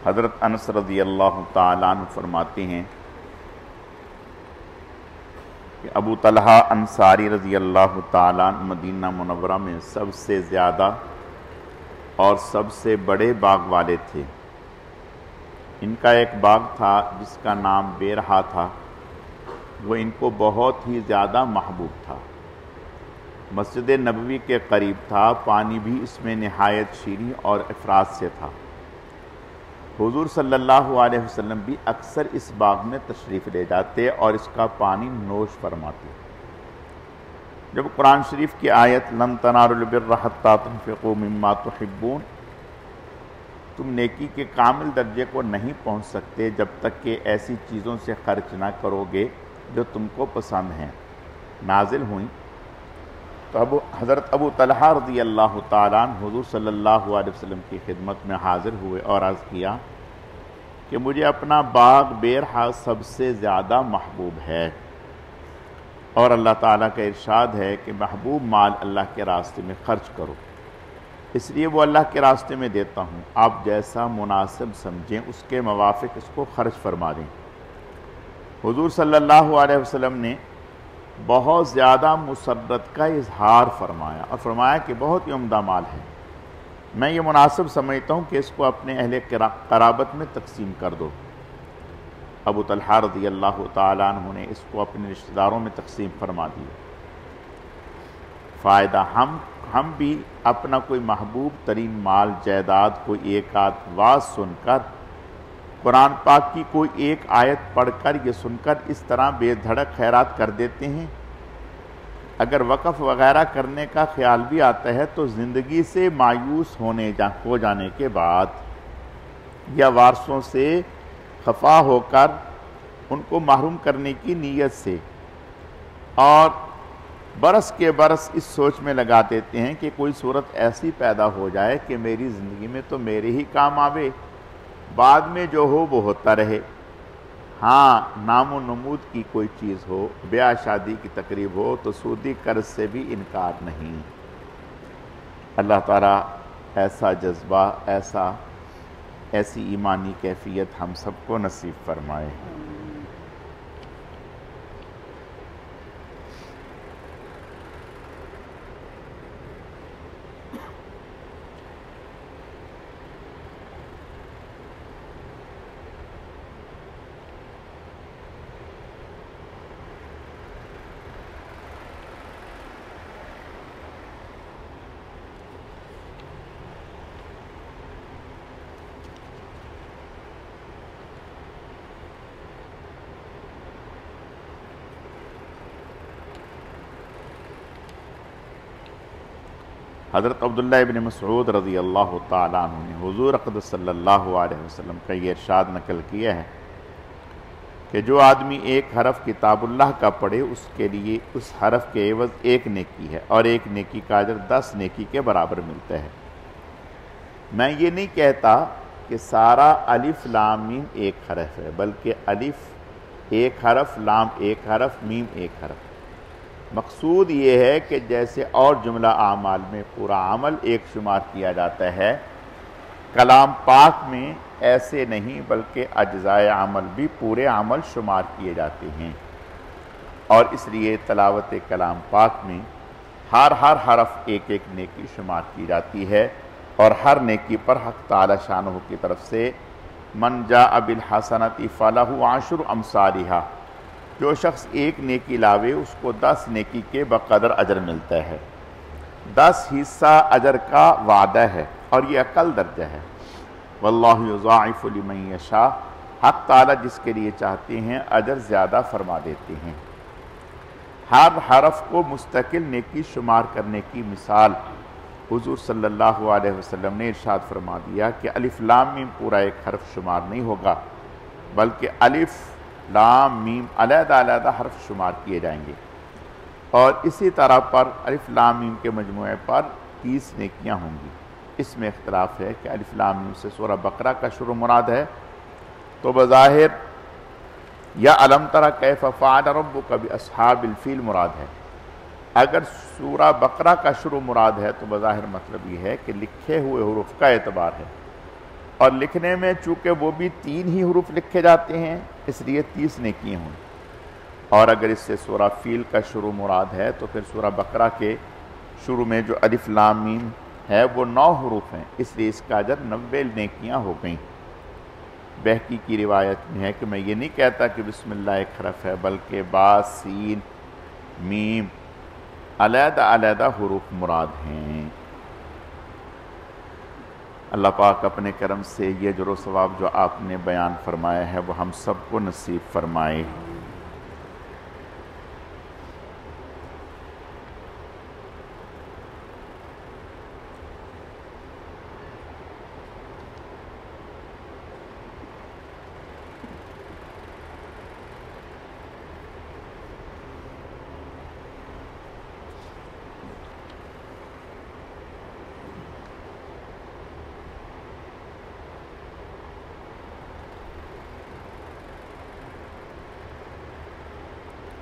حضرت انس رضی اللہ تعالیٰ عنہ فرماتے ہیں کہ ابو طلحہ انصاری رضی اللہ تعالیٰ عنہ مدینہ منورہ میں سب سے زیادہ اور سب سے بڑے باغ والے تھے۔ ان کا ایک باغ تھا جس کا نام بیرہا تھا، وہ ان کو بہت ہی زیادہ محبوب تھا۔ مسجد نبوی کے قریب تھا، پانی بھی اس میں نہایت شیریں اور افراد سے تھا۔ حضور صلی اللہ علیہ وسلم بھی اکثر اس باغ میں تشریف لے جاتے اور اس کا پانی نوش فرماتے۔ جب قرآن شریف کی آیت لن تنالوا البر حتی تنفقوا مما تحبون، تم نیکی کے کامل درجے کو نہیں پہنچ سکتے جب تک کہ ایسی چیزوں سے خرچ نہ کرو گے جو تم کو پسند ہیں، نازل ہوئیں، تو حضرت ابو طلحہ رضی اللہ تعالیٰ عنہ حضور صلی اللہ علیہ وسلم کی خدمت میں حاضر ہوئے اور عرض کیا کہ مجھے اپنا باغ بیرہا سب سے زیادہ محبوب ہے، اور اللہ تعالیٰ کا ارشاد ہے کہ محبوب مال اللہ کے راستے میں خرچ کرو، اس لیے وہ اللہ کے راستے میں دیتا ہوں، آپ جیسا مناسب سمجھیں اس کے موافق اس کو خرچ فرما دیں۔ حضور صلی اللہ علیہ وسلم نے بہت زیادہ مسرت کا اظہار فرمایا اور فرمایا کہ بہت ہی عمدہ مال ہے، میں یہ مناسب سمجھتا ہوں کہ اس کو اپنے اہل قرابت میں تقسیم کر دو۔ ابو طلحہ رضی اللہ تعالیٰ عنہ نے اس کو اپنے رشتہ داروں میں تقسیم فرما دیا۔ فائدہ ہم بھی اپنا کوئی محبوب ترین مال جائیداد کوئی ایک آدھ واز سن کر، قرآن پاک کی کوئی ایک آیت پڑھ کر یہ سن کر اس طرح بے دھڑک خیرات کر دیتے ہیں۔ اگر وقف وغیرہ کرنے کا خیال بھی آتا ہے تو زندگی سے مایوس ہو جانے کے بعد یا وارثوں سے خفا ہو کر ان کو محروم کرنے کی نیت سے، اور برس کے برس اس سوچ میں لگا دیتے ہیں کہ کوئی صورت ایسی پیدا ہو جائے کہ میری زندگی میں تو میرے ہی کام آوے، بعد میں جو ہو وہ ہوتا رہے۔ ہاں، نام و نمود کی کوئی چیز ہو، بیاہ شادی کی تقریب ہو تو سودی قرض سے بھی انکار نہیں۔ اللہ تعالیٰ ایسا جذبہ، ایسی ایمانی کیفیت ہم سب کو نصیب فرمائے۔ حضرت عبداللہ ابن مسعود رضی اللہ تعالیٰ عنہ نے حضور اقدس صلی اللہ علیہ وسلم کا یہ ارشاد نقل کیا ہے کہ جو آدمی ایک حرف کتاب اللہ کا پڑھے اس کے لیے اس حرف کے عوض ایک نیکی ہے، اور ایک نیکی کا اجر 10 نیکی کے برابر ملتا ہے۔ میں یہ نہیں کہتا کہ سارا الف لام میم ایک حرف ہے، بلکہ الف ایک حرف، لام ایک حرف، میم ایک حرف۔ مقصود یہ ہے کہ جیسے اور جملہ اعمال میں پورا عمل ایک شمار کیا جاتا ہے، کلام پاک میں ایسے نہیں بلکہ اجزائے عمل بھی پورے عمل شمار کیے جاتے ہیں، اور اس لیے تلاوت کلام پاک میں ہر حرف ایک ایک نیکی شمار کی جاتی ہے، اور ہر نیکی پر حق تعالی شانہ کی طرف سے من جاء بالحسنۃ فلہ عشر امثالھا، جو شخص ایک نیکی لاوے اس کو 10 نیکی کے بقدر اجر ملتا ہے۔ 10 حصہ اجر کا وعدہ ہے، اور یہ اقل درجہ ہے۔ واللہ یضاعف لمن یشاء، حق تعالی جس کے لیے چاہتے ہیں اجر زیادہ فرما دیتے ہیں۔ ہر حرف کو مستقل نیکی شمار کرنے کی مثال حضور صلی اللہ علیہ وسلم نے ارشاد فرما دیا کہ الف لام میم پورا ایک حرف شمار نہیں ہوگا، بلکہ الف لام میم علیحدہ علیحدہ حرف شمار کیے جائیں گے، اور اسی طرح پر الف لام میم کے مجموعے پر 30 نیکیاں ہوں گی۔ اس میں اختلاف ہے کہ الف لام میم سے سورہ بقرہ کا شروع مراد ہے تو بظاہر یا الم تری کیف فعل ربک باصحاب الفیل مراد ہے۔ اگر سورہ بقرہ کا شروع مراد ہے تو بظاہر مطلب یہ ہے کہ لکھے ہوئے حروف کا اعتبار ہے، اور لکھنے میں چونکہ وہ بھی 3 ہی حروف لکھے جاتے ہیں اس لیے 30 نیکیاں ہوئی، اور اگر اس سے سورہ فیل کا شروع مراد ہے تو پھر سورہ بقرہ کے شروع میں جو الف لام میم ہے وہ 9 حروف ہیں، اس لیے اس کا اجر 90 نیکیاں ہو گئیں۔ بہقی کی روایت میں ہے کہ میں یہ نہیں کہتا کہ بسم اللہ ایک حرف ہے، بلکہ با، سین، میم علیحدہ علیحدہ حروف مراد ہیں۔ اللہ پاک اپنے کرم سے یہ اجر و ثواب جو آپ نے بیان فرمایا ہے وہ ہم سب کو نصیب فرمائے۔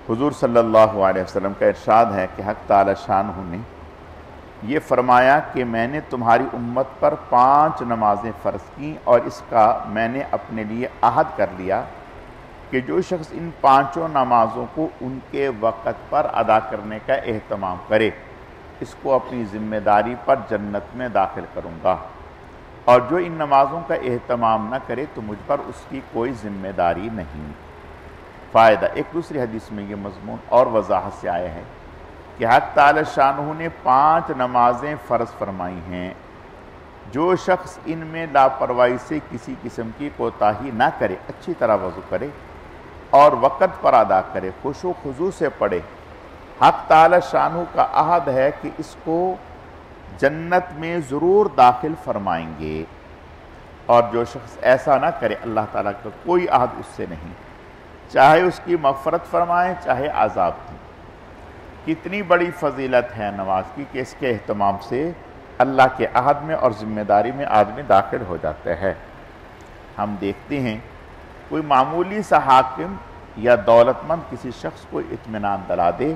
حضور صلی اللہ علیہ وسلم کا ارشاد ہے کہ حق تعالی شانہ نے یہ فرمایا کہ میں نے تمہاری امت پر 5 نمازیں فرض کیں، اور اس کا میں نے اپنے لیے عہد کر لیا کہ جو شخص ان 5 نمازوں کو ان کے وقت پر ادا کرنے کا اہتمام کرے اس کو اپنی ذمہ داری پر جنت میں داخل کروں گا، اور جو ان نمازوں کا اہتمام نہ کرے تو مجھ پر اس کی کوئی ذمہ داری نہیں۔ فائدہ، ایک دوسری حدیث میں یہ مضمون اور وضاحت سے آیا ہے کہ حق تعالی شانہ نے 5 نمازیں فرض فرمائی ہیں، جو شخص ان میں لاپرواہی سے کسی قسم کی کوتاہی نہ کرے، اچھی طرح وضو کرے اور وقت پر ادا کرے، خشوع و خضوع سے پڑھے، حق تعالی شانہ کا عہد ہے کہ اس کو جنت میں ضرور داخل فرمائیں گے، اور جو شخص ایسا نہ کرے اللہ تعالیٰ کا کوئی عہد اس سے نہیں، چاہے اس کی مغفرت فرمائیں چاہے عذاب کی۔ کتنی بڑی فضیلت ہے نماز کی کہ اس کے اہتمام سے اللہ کے عہد میں اور ذمہ داری میں آدمی داخل ہو جاتا ہے۔ ہم دیکھتے ہیں کوئی معمولی سا حاکم یا دولت مند کسی شخص کو اطمینان دلا دے،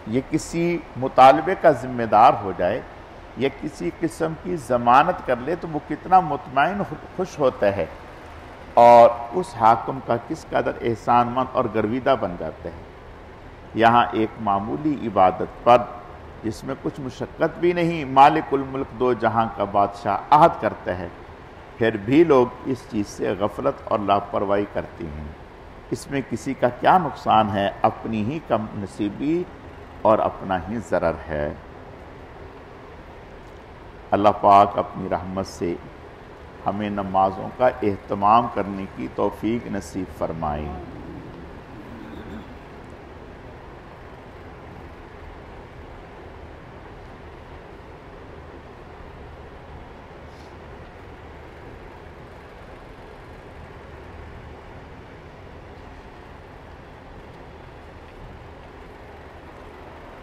یہ کسی مطالبے کا ذمہ دار ہو جائے یا کسی قسم کی ضمانت کر لے تو وہ کتنا مطمئن خوش ہوتا ہے، اور اس حاکم کا کس قدر احسان مند اور گرویدہ بن جاتا ہے۔ یہاں ایک معمولی عبادت پر جس میں کچھ مشقت بھی نہیں، مالک الملک 2 جہاں کا بادشاہ عہد کرتا ہے، پھر بھی لوگ اس چیز سے غفلت اور لاپرواہی کرتے ہیں۔ اس میں کسی کا کیا نقصان ہے؟ اپنی ہی کم نصیبی اور اپنا ہی ضرر ہے۔ اللہ پاک اپنی رحمت سے ہمیں نمازوں کا اہتمام کرنے کی توفیق نصیب فرمائے۔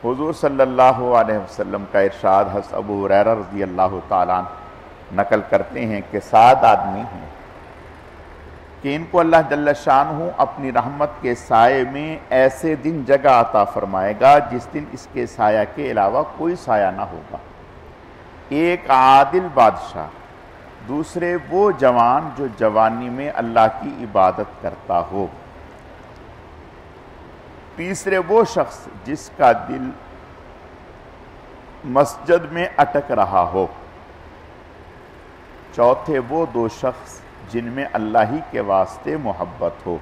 حضور صلی اللہ علیہ وسلم کا ارشاد حضرت ابو ہریرہ رضی اللہ تعالیٰ عنہ نقل کرتے ہیں کہ 7 آدمی ہیں کہ ان کو اللہ جل شانہ اپنی رحمت کے سائے میں ایسے دن جگہ عطا فرمائے گا جس دن اس کے سایہ کے علاوہ کوئی سایہ نہ ہوگا۔ ایک عادل بادشاہ، دوسرے وہ جوان جو جوانی میں اللہ کی عبادت کرتا ہو، تیسرے وہ شخص جس کا دل مسجد میں اٹک رہا ہو، چوتھے وہ 2 شخص جن میں اللہ ہی کے واسطے محبت ہو،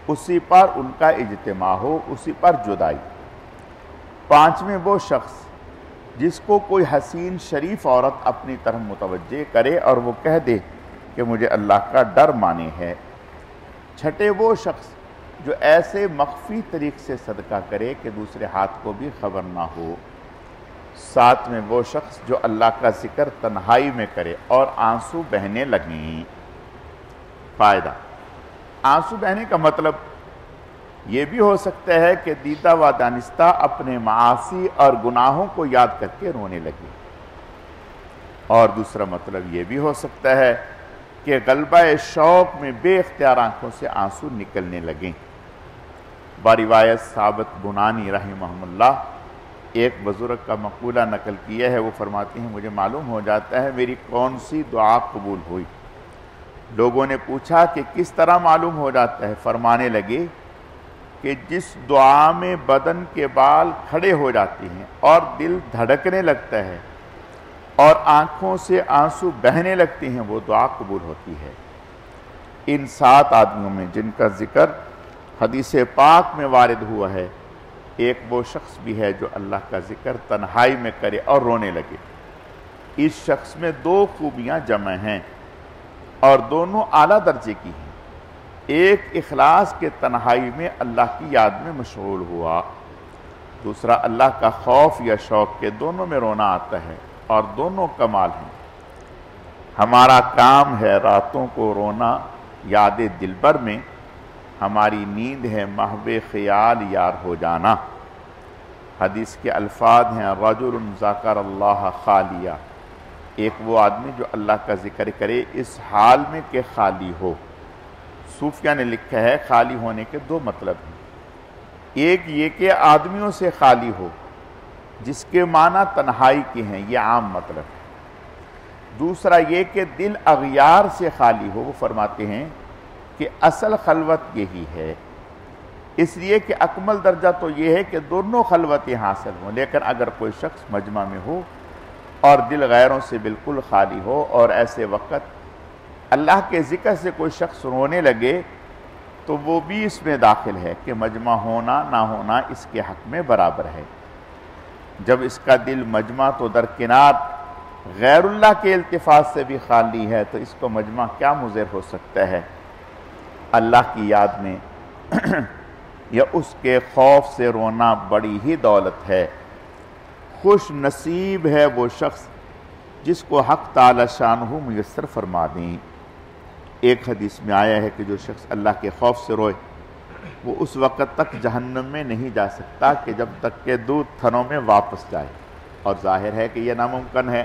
اسی پر ان کا اجتماع ہو، اسی پر جدائی، پانچویں وہ شخص جس کو کوئی حسین شریف عورت اپنی طرف متوجہ کرے اور وہ کہہ دے کہ مجھے اللہ کا ڈر مانے ہے، چھٹے وہ شخص جو ایسے مخفی طریق سے صدقہ کرے کہ دوسرے ہاتھ کو بھی خبر نہ ہو، ساتویں وہ شخص جو اللہ کا ذکر تنہائی میں کرے اور آنسو بہنے لگیں۔ فائدہ، آنسو بہنے کا مطلب یہ بھی ہو سکتا ہے کہ دیدہ و دانستہ اپنے معاصی اور گناہوں کو یاد کر کے رونے لگے، اور دوسرا مطلب یہ بھی ہو سکتا ہے کہ غلبہ شوق میں بے اختیار آنکھوں سے آنسو نکلنے لگیں۔ باروایت ثابت بنانی رحمہ اللہ ایک بزرگ کا مقولہ نقل کیا ہے، وہ فرماتے ہیں مجھے معلوم ہو جاتا ہے میری کون سی دعا قبول ہوئی لوگوں نے پوچھا کہ کس طرح معلوم ہو جاتا ہے؟ فرمانے لگے کہ جس دعا میں بدن کے بال کھڑے ہو جاتے ہیں اور دل دھڑکنے لگتا ہے اور آنکھوں سے آنسو بہنے لگتے ہیں، وہ دعا قبول ہوتی ہے۔ ان 7 آدمیوں میں جن کا ذکر حدیث پاک میں وارد ہوا ہے، ایک وہ شخص بھی ہے جو اللہ کا ذکر تنہائی میں کرے اور رونے لگے۔ اس شخص میں 2 خوبیاں جمع ہیں اور دونوں اعلیٰ درجے کی ہیں۔ ایک اخلاص کے تنہائی میں اللہ کی یاد میں مشغول ہوا، دوسرا اللہ کا خوف یا شوق کے دونوں میں رونا آتا ہے، اور دونوں کمال ہیں۔ ہمارا کام ہے راتوں کو رونا یاد دلبر میں، ہماری نیند ہے محو خیال یار ہو جانا۔ حدیث کے الفاظ ہیں رجل ذکر اللہ خالیہ، ایک وہ آدمی جو اللہ کا ذکر کرے اس حال میں کہ خالی ہو۔ صوفیہ نے لکھا ہے خالی ہونے کے 2 مطلب ہیں، ایک یہ کہ آدمیوں سے خالی ہو جس کے معنی تنہائی کے ہیں، یہ عام مطلب ہے۔ دوسرا یہ کہ دل اغیار سے خالی ہو، وہ فرماتے ہیں کہ اصل خلوت یہی ہے، اس لیے کہ اکمل درجہ تو یہ ہے کہ دونوں خلوتیں حاصل ہوں، لیکن اگر کوئی شخص مجمع میں ہو اور دل غیروں سے بالکل خالی ہو اور ایسے وقت اللہ کے ذکر سے کوئی شخص رونے لگے تو وہ بھی اس میں داخل ہے کہ مجمع ہونا نہ ہونا اس کے حق میں برابر ہے۔ جب اس کا دل مجمع تو درکنار غیر اللہ کے التفات سے بھی خالی ہے تو اس کو مجمع کیا مضر ہو سکتا ہے؟ اللہ کی یاد میں یا اس کے خوف سے رونا بڑی ہی دولت ہے۔ خوش نصیب ہے وہ شخص جس کو حق تعالی شانہ میسر فرما دیں۔ ایک حدیث میں آیا ہے کہ جو شخص اللہ کے خوف سے روئے وہ اس وقت تک جہنم میں نہیں جا سکتا کہ جب تک کہ دودھ تھنوں میں واپس جائے، اور ظاہر ہے کہ یہ ناممکن ہے،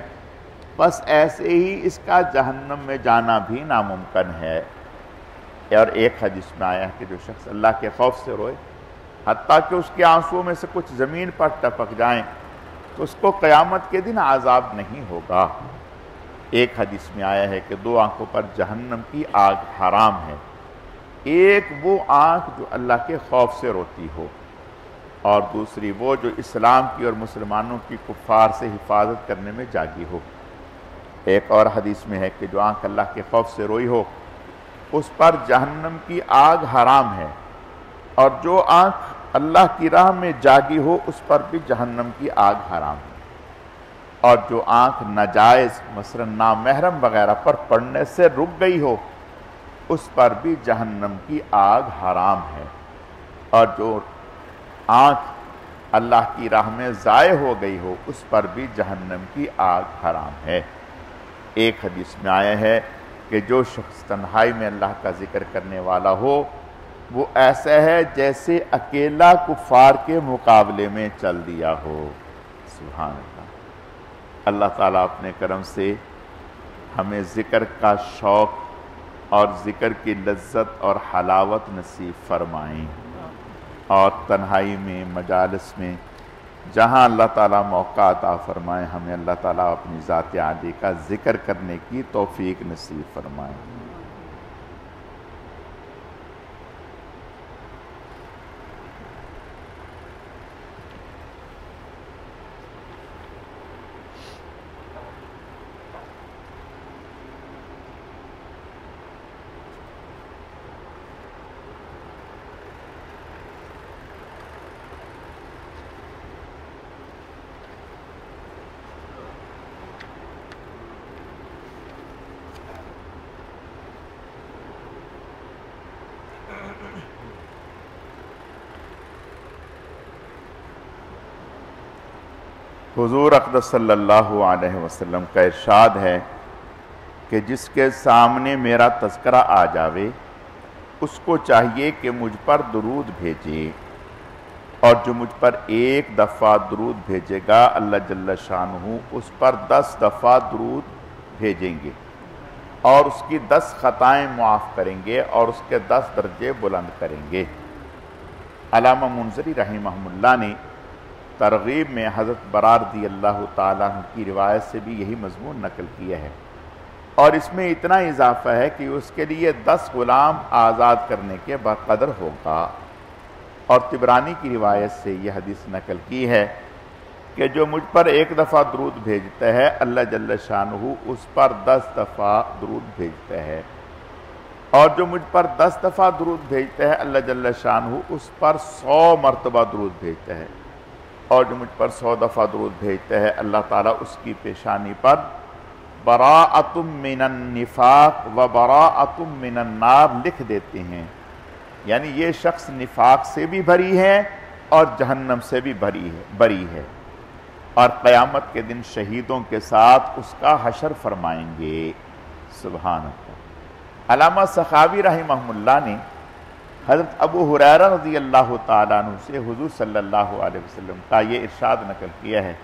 بس ایسے ہی اس کا جہنم میں جانا بھی ناممکن ہے۔ اور ایک حدیث میں آیا ہے کہ جو شخص اللہ کے خوف سے روئے حتیٰ کہ اس کے آنسوؤں میں سے کچھ زمین پر ٹپک جائیں تو اس کو قیامت کے دن عذاب نہیں ہوگا۔ ایک حدیث میں آیا ہے کہ 2 آنکھوں پر جہنم کی آگ حرام ہے، ایک وہ آنکھ جو اللہ کے خوف سے روتی ہو، اور دوسری وہ جو اسلام کی اور مسلمانوں کی کفار سے حفاظت کرنے میں جاگی ہو۔ ایک اور حدیث میں ہے کہ جو آنکھ اللہ کے خوف سے روئی ہو اس پر جہنم کی آگ حرام ہے، اور جو آنکھ اللہ کی راہ میں جاگی ہو اس پر بھی جہنم کی آگ حرام ہے، اور جو آنکھ ناجائز مثلا نامحرم وغیرہ پر پڑنے سے رک گئی ہو اس پر بھی جہنم کی آگ حرام ہے، اور جو آنکھ اللہ کی راہ میں ضائع ہو گئی ہو اس پر بھی جہنم کی آگ حرام ہے۔ ایک حدیث میں آیا ہے کہ جو شخص تنہائی میں اللہ کا ذکر کرنے والا ہو وہ ایسا ہے جیسے اکیلا کفار کے مقابلے میں چل دیا ہو۔ سبحان اللہ۔ اللہ تعالیٰ اپنے کرم سے ہمیں ذکر کا شوق اور ذکر کی لذت اور حلاوت نصیب فرمائیں، اور تنہائی میں مجالس میں جہاں اللہ تعالیٰ موقع عطا فرمائیں ہمیں اللہ تعالیٰ اپنی ذات عالی کا ذکر کرنے کی توفیق نصیب فرمائیں۔ حضور اقدس صلی اللہ علیہ وسلم کا ارشاد ہے کہ جس کے سامنے میرا تذکرہ آ جاوے اس کو چاہیے کہ مجھ پر درود بھیجے، اور جو مجھ پر 1 دفعہ درود بھیجے گا اللہ جل شانہ اس پر 10 دفعہ درود بھیجیں گے، اور اس کی 10 خطائیں معاف کریں گے اور اس کے 10 درجے بلند کریں گے۔ علامہ منذری رحمہ اللہ نے ترغیب میں حضرت برار رضی اللہ تعالیٰ عنہ کی روایت سے بھی یہی مضمون نقل کیا ہے اور اس میں اتنا اضافہ ہے کہ اس کے لیے 10 غلام آزاد کرنے کے بقدر ہوگا۔ اور طبرانی کی روایت سے یہ حدیث نقل کی ہے کہ جو مجھ پر ایک دفعہ درود بھیجتا ہے اللہ جل شانہ اس پر 10 دفعہ درود بھیجتا ہے، اور جو مجھ پر 10 دفعہ درود بھیجتا ہے اللہ جل شانہ اس پر 100 مرتبہ درود بھیجتا ہے، اور جو مجھ پر 100 دفعہ درود بھیجتا ہے اللہ تعالیٰ اس کی پیشانی پر براءۃ من النفاق و براءۃ من النار لکھ دیتے ہیں، یعنی یہ شخص نفاق سے بھی بری ہے اور جہنم سے بھی بری ہے، اور قیامت کے دن شہیدوں کے ساتھ اس کا حشر فرمائیں گے۔ سبحان اللہ۔ علامہ سخاوی رحمہ اللہ نے حضرت ابو ہریرہ رضی اللہ تعالیٰ عنہ سے حضور صلی اللہ علیہ وسلم کا یہ ارشاد نقل کیا ہے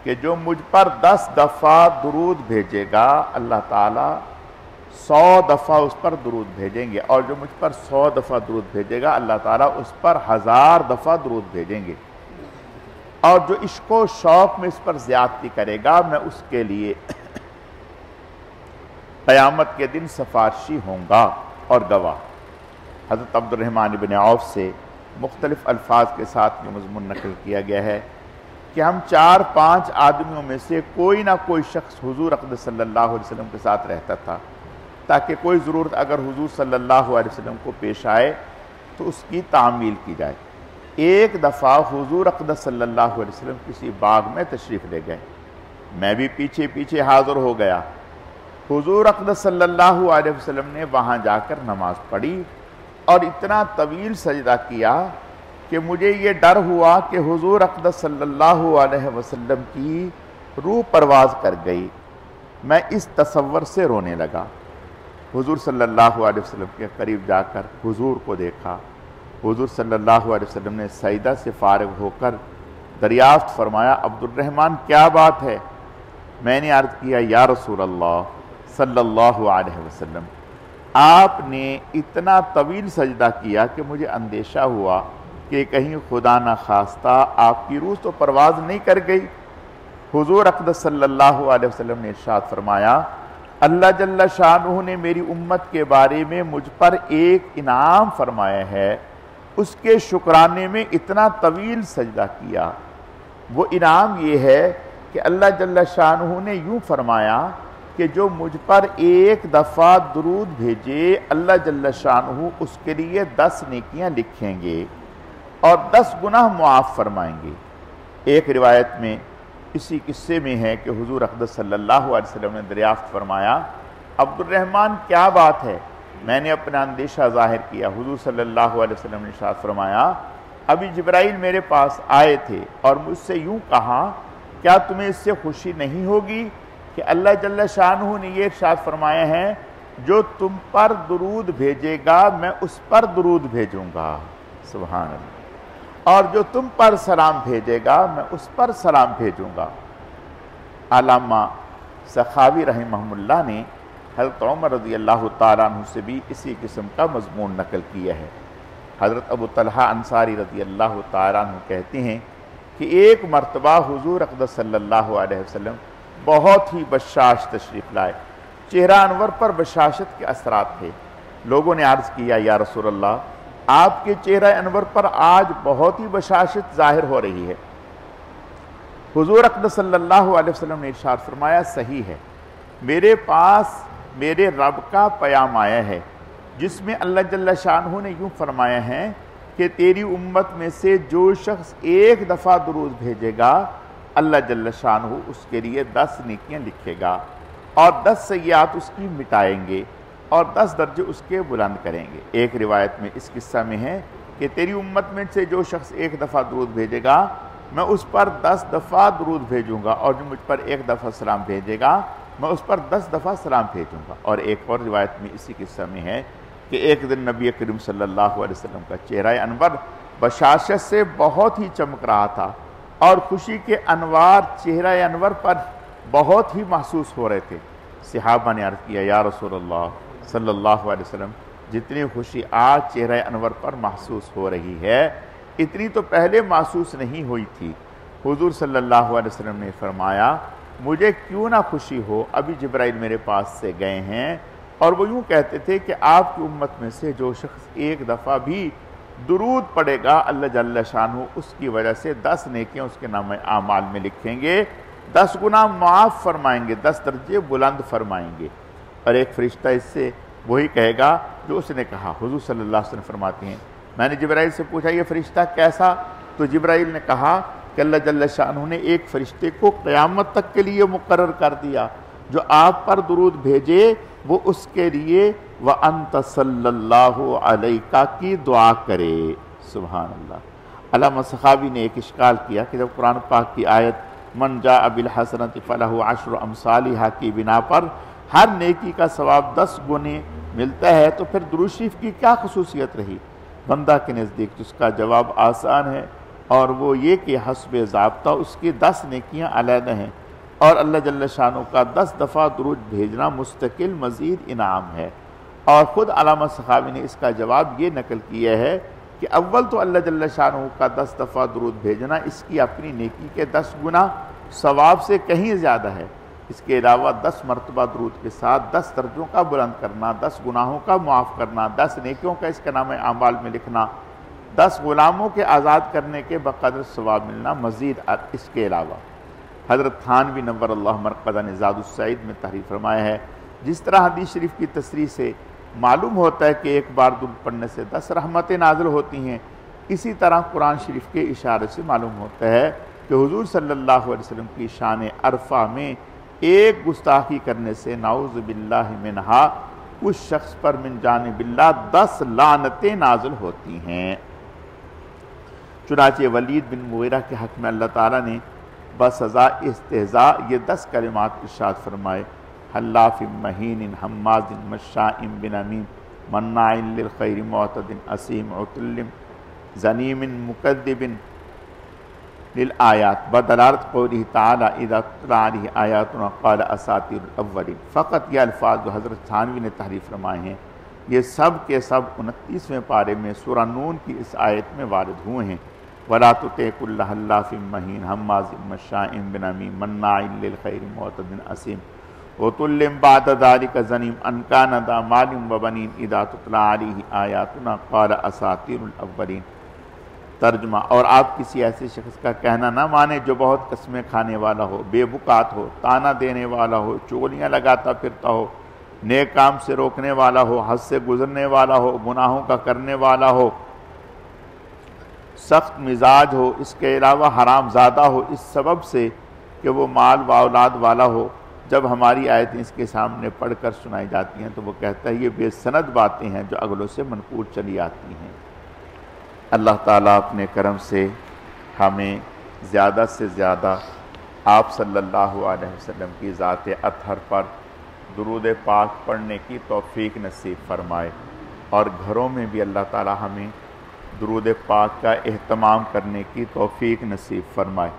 کہ جو مجھ پر 10 دفعہ درود بھیجے گا اللہ تعالیٰ 100 دفعہ اس پر درود بھیجیں گے، اور جو مجھ پر 100 دفعہ درود بھیجے گا اللہ تعالیٰ اس پر 1000 دفعہ درود بھیجیں گے، اور جو عشق و شوق میں اس پر زیادتی کرے گا میں اس کے لیے قیامت کے دن سفارشی ہوں گا اور گواہ۔ حضرت عبد الرحمن بن عوف سے مختلف الفاظ کے ساتھ یہ مضمون نقل کیا گیا ہے کہ ہم 4-5 آدمیوں میں سے کوئی نہ کوئی شخص حضور اقدس صلی اللہ علیہ وسلم کے ساتھ رہتا تھا، تاکہ کوئی ضرورت اگر حضور صلی اللہ علیہ وسلم کو پیش آئے تو اس کی تعمیل کی جائے۔ ایک دفعہ حضور اقدس صلی اللہ علیہ وسلم کسی باغ میں تشریف لے گئے، میں بھی پیچھے پیچھے حاضر ہو گیا۔ حضور اقدس صلی اللہ علیہ وسلم نے وہاں جا کر نماز پڑھی اور اتنا طویل سجدہ کیا کہ مجھے یہ ڈر ہوا کہ حضور اقدس صلی اللہ علیہ وسلم کی روح پرواز کر گئی۔ میں اس تصور سے رونے لگا۔ حضور صلی اللہ علیہ وسلم کے قریب جا کر حضور کو دیکھا۔ حضور صلی اللہ علیہ وسلم نے سجدہ سے فارغ ہو کر دریافت فرمایا، عبد الرحمن کیا بات ہے؟ میں نے عرض کیا، یا رسول اللہ صلی اللہ علیہ وسلم، آپ نے اتنا طویل سجدہ کیا کہ مجھے اندیشہ ہوا کہ کہیں خدا نہ خواستہ آپ کی روح تو پرواز نہیں کر گئی۔ حضور اقدس صلی اللہ علیہ وسلم نے ارشاد فرمایا، اللہ جل شانہ نے میری امت کے بارے میں مجھ پر ایک انعام فرمایا ہے، اس کے شکرانے میں اتنا طویل سجدہ کیا۔ وہ انعام یہ ہے کہ اللہ جل شانہ نے یوں فرمایا کہ جو مجھ پر ایک دفعہ درود بھیجے اللہ جل شانہ اس کے لیے 10 نیکیاں لکھیں گے اور 10 گناہ معاف فرمائیں گے۔ ایک روایت میں اسی قصے میں ہے کہ حضور اقدس صلی اللہ علیہ وسلم نے دریافت فرمایا، عبد الرحمن کیا بات ہے؟ میں نے اپنا اندیشہ ظاہر کیا۔ حضور صلی اللہ علیہ وسلم نے ارشاد فرمایا، ابھی جبرائیل میرے پاس آئے تھے اور مجھ سے یوں کہا، کیا تمہیں اس سے خوشی نہیں ہوگی کہ اللہ جل شانہ نے یہ ارشاد فرمایا ہے جو تم پر درود بھیجے گا میں اس پر درود بھیجوں گا، سبحان اللہ، اور جو تم پر سلام بھیجے گا میں اس پر سلام بھیجوں گا۔ علامہ سخاوی رحمہ اللہ نے حضرت عمر رضی اللہ تعالیٰ عنہ سے بھی اسی قسم کا مضمون نقل کیا ہے۔ حضرت ابو طلحہ انصاری رضی اللہ تعالیٰ عنہ کہتے ہیں کہ ایک مرتبہ حضور اقدس صلی اللہ علیہ وسلم بہت ہی بشاش تشریف لائے، چہرہ انور پر بشاشت کے اثرات تھے۔ لوگوں نے عرض کیا، یا رسول اللہ، آپ کے چہرہ انور پر آج بہت ہی بشاشت ظاہر ہو رہی ہے۔ حضور اقدس صلی اللہ علیہ وسلم نے ارشاد فرمایا، صحیح ہے، میرے پاس میرے رب کا پیام آیا ہے جس میں اللہ جل شانہ نے یوں فرمایا ہے کہ تیری امت میں سے جو شخص ایک دفعہ درود بھیجے گا اللہ جل شانہ اس کے لیے 10 نیکیاں لکھے گا اور 10 سیئات اس کی مٹائیں گے اور 10 درجے اس کے بلند کریں گے۔ ایک روایت میں اس قصہ میں ہے کہ تیری امت میں سے جو شخص ایک دفعہ درود بھیجے گا میں اس پر 10 دفعہ درود بھیجوں گا، اور جو مجھ پر ایک دفعہ سلام بھیجے گا میں اس پر 10 دفعہ سلام بھیجوں گا۔ اور ایک اور روایت میں اسی قصہ میں ہے کہ ایک دن نبی کریم صلی اللہ علیہ وسلم کا چہرہ انور بشاشت سے بہت ہی چمک رہا تھا اور خوشی کے انوار چہرہ انور پر بہت ہی محسوس ہو رہے تھے۔ صحابہ نے عرض کیا، یا رسول اللہ صلی اللہ علیہ وسلم، جتنی خوشی آج چہرہ انور پر محسوس ہو رہی ہے اتنی تو پہلے محسوس نہیں ہوئی تھی۔ حضور صلی اللہ علیہ وسلم نے فرمایا، مجھے کیوں نہ خوشی ہو، ابھی جبرائیل میرے پاس سے گئے ہیں اور وہ یوں کہتے تھے کہ آپ کی امت میں سے جو شخص ایک دفعہ بھی درود پڑے گا اللہ جل شانہ اس کی وجہ سے 10 نیکیاں اس کے نام اعمال میں لکھیں گے، 10 گناہ معاف فرمائیں گے، 10 درجے بلند فرمائیں گے۔ اور ایک فرشتہ اس سے وہی کہے گا جو اس نے کہا۔ حضور صلی اللہ علیہ وسلم فرماتے ہیں میں نے جبرائیل سے پوچھا یہ فرشتہ کیسا؟ تو جبرائیل نے کہا کہ اللہ جل شانہ نے ایک فرشتے کو قیامت تک کے لیے مقرر کر دیا جو آپ پر درود بھیجے وہ اس کے لیے وَأَنْتَ صَلَّى اللَّهُ عَلَيْكَ کی دعا کرے۔ سبحان اللہ۔ علامہ سخاوی نے ایک اشکال کیا کہ جب قرآن پاک کی آیت من جاء بالحسنۃ فلہ عشر امثالھا کی بنا پر ہر نیکی کا ثواب 10 گنے ملتا ہے تو پھر درود شریف کی کیا خصوصیت رہی؟ بندہ کے نزدیک اس کا جواب آسان ہے اور وہ یہ کہ حسب ضابطہ اس کی 10 نیکیاں علیحدہ ہیں اور اللہ جل شانہ کا 10 دفعہ درود بھیجنا مستقل مزید انعام ہے۔ اور خود علامہ سخاوی نے اس کا جواب یہ نقل کیا ہے کہ اول تو اللہ جل شانہ کا 10 دفعہ درود بھیجنا اس کی اپنی نیکی کے 10 گنا ثواب سے کہیں زیادہ ہے۔ اس کے علاوہ 10 مرتبہ درود کے ساتھ 10 درجوں کا بلند کرنا، 10 گناہوں کا معاف کرنا، 10 نیکیوں کا اس کے نام اعمال میں لکھنا، 10 غلاموں کے آزاد کرنے کے بقدر ثواب ملنا مزید اس کے علاوہ۔ حضرت تھانوی نور اللہ مرقدہ نے زاد السعید میں تحریر فرمایا ہے جس طرح حدیث شریف کی تصریح سے معلوم ہوتا ہے کہ ایک بار درود پڑھنے سے 10 رحمتیں نازل ہوتی ہیں، اسی طرح قرآن شریف کے اشارے سے معلوم ہوتا ہے کہ حضور صلی اللہ علیہ وسلم کی شان عرفہ میں ایک گستاخی کرنے سے نعوذ باللہ منہا اس شخص پر من جانب اللہ 10 لعنتیں نازل ہوتی ہیں۔ چنانچہ ولید بن مغیرہ کے حق میں اللہ تعالیٰ نے بسزا استہزاء یہ 10 کلمات ارشاد فرمائے حلاف مہین حماز مشاء بنمیم مناع للخیر معتد اثیم عتل ظنیم مکذب للآیات بدلالت قوله تعالی اذا تتلی علیہ آیاتنا قال اساطیر الاولین۔ فقط یہ الفاظ جو حضرت تھانوی نے تحریر فرمائے ہیں یہ سب کے سب 29ویں پارے میں سورہ نون کی اس آیت میں وارد ہوئے ہیں۔ وَلَا تُطِعْ كُلَّ حَلَّافٍ مَّهِینٍ حَمَّازٍ مَّشَّاءٍ بِنَمِیمٍ مَّنَّاعٍ لِّلْخَیْرِ مُعْتَدٍ أَثِیمٍ عُتُلٍّ بَعْدَ ذَلِکَ زَنِیمٍ أَن کَانَ ذَا مَالٍ وَبَنِینَ اِذَا تُتْلَىٰ عَلَیہِ آیَاتُنَا قَالَ أَسَاطِیرُ الْأَوَّلِینَ۔ ترجمہ، اور آپ کسی ایسے شخص کا کہنا نہ مانیں جو بہت قسمیں کھانے والا ہو، بے بکات ہو، تانا دینے والا ہو، چغلیاں لگاتا پھرتا ہو، نیک کام سے روکنے والا ہو، حد سے گزرنے والا ہو، گناہوں کا کرنے والا ہو، سخت مزاج ہو، اس کے علاوہ حرام زادہ ہو، اس سبب سے کہ وہ مال و اولاد والا ہو۔ جب ہماری آیتیں اس کے سامنے پڑھ کر سنائی جاتی ہیں تو وہ کہتا ہے یہ بے سند باتیں ہیں جو اگلوں سے منقول چلی آتی ہیں۔ اللہ تعالیٰ اپنے کرم سے ہمیں زیادہ سے زیادہ آپ صلی اللہ علیہ وسلم کی ذات اطہر پر درود پاک پڑھنے کی توفیق نصیب فرمائے اور گھروں میں بھی اللہ تعالیٰ ہمیں درود پاک کا اہتمام کرنے کی توفیق نصیب فرمائے۔